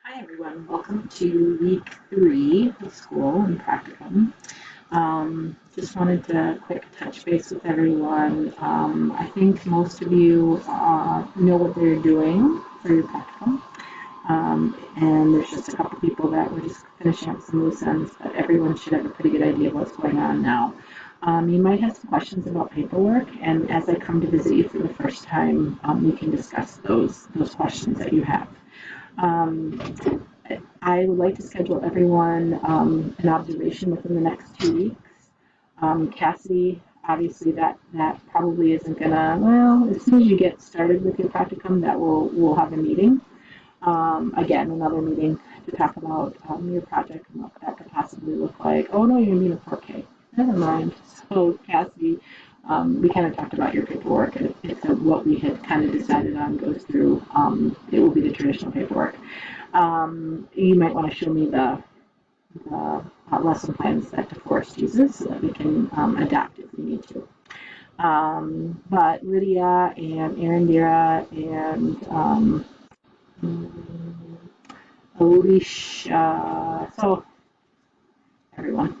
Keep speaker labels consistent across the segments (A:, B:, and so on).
A: Hi everyone, welcome to week 3 of school and practicum. Just wanted to quick touch base with everyone. I think most of you know what they're doing for your practicum. And there's just a couple people that we're just finishing up some loose ends, but everyone should have a pretty good idea of what's going on now. You might have some questions about paperwork, and as I come to visit you for the first time, we can discuss those questions that you have. Um, I would like to schedule everyone an observation within the next 2 weeks. Cassidy, obviously that probably isn't gonna, well, as soon as you get started with your practicum, that we'll have a meeting. Again, another meeting to talk about your project and what that could possibly look like. Oh no, you're gonna be in a 4K. Never mind. So Cassidy, we kind of talked about your paperwork. It's what we had kind of decided on goes through. It will be the traditional paperwork. You might want to show me the lesson plans that DeForest uses so that we can adapt if we need to. But Lydia and Arindira and Alicia, so everyone,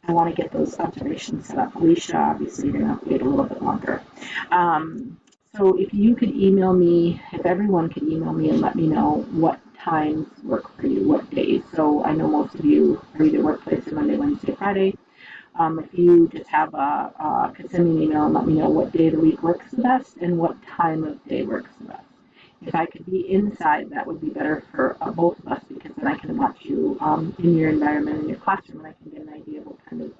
A: I want to get those observations set up. Alicia, obviously, you're going to have to wait a little bit longer. So if you could email me, if everyone could email me and let me know what times work for you, what days. So I know most of you are either workplace or Monday, Wednesday, Friday. If you just have could send me an email and let me know what day of the week works the best and what time of day works the best. If I could be inside, that would be better for both of us because then I can watch you in your environment, in your classroom, and I can get an idea of what kind of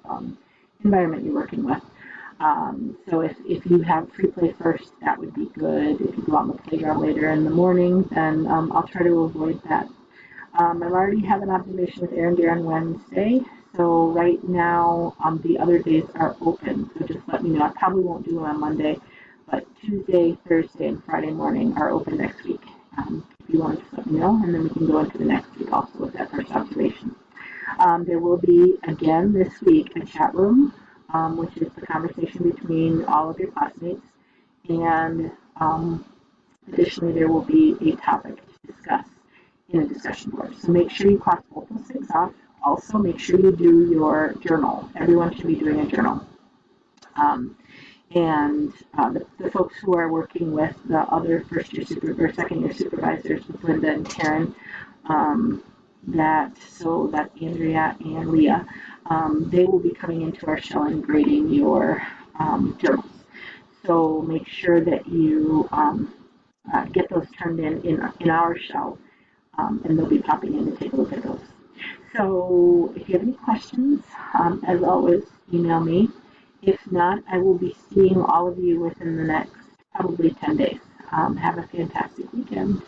A: environment you're working with. So if you have free play first, that would be good. If you go out on the playground later in the morning, then I'll try to avoid that. I've already have an observation with Aaron Deere on Wednesday. So right now, the other days are open. So just let me know. I probably won't do it on Monday, but Tuesday, Thursday, and Friday morning are open next week. If you want to just let me know, and then we can go into the next week also with that first observation. There will be, again, this week, a chat room, which is the conversation between all of your classmates. And additionally, there will be a topic to discuss in a discussion board. So make sure you cross both those things off. Also, make sure you do your journal. Everyone should be doing a journal. And the folks who are working with the other first year or second year supervisors with Linda and Karen, that's Andrea and Leah, they will be coming into our shell and grading your journals. So make sure that you get those turned in our shell, and they'll be popping in to take a look at those. So if you have any questions, as always, email me. If not, I will be seeing all of you within the next probably 10 days. Have a fantastic weekend.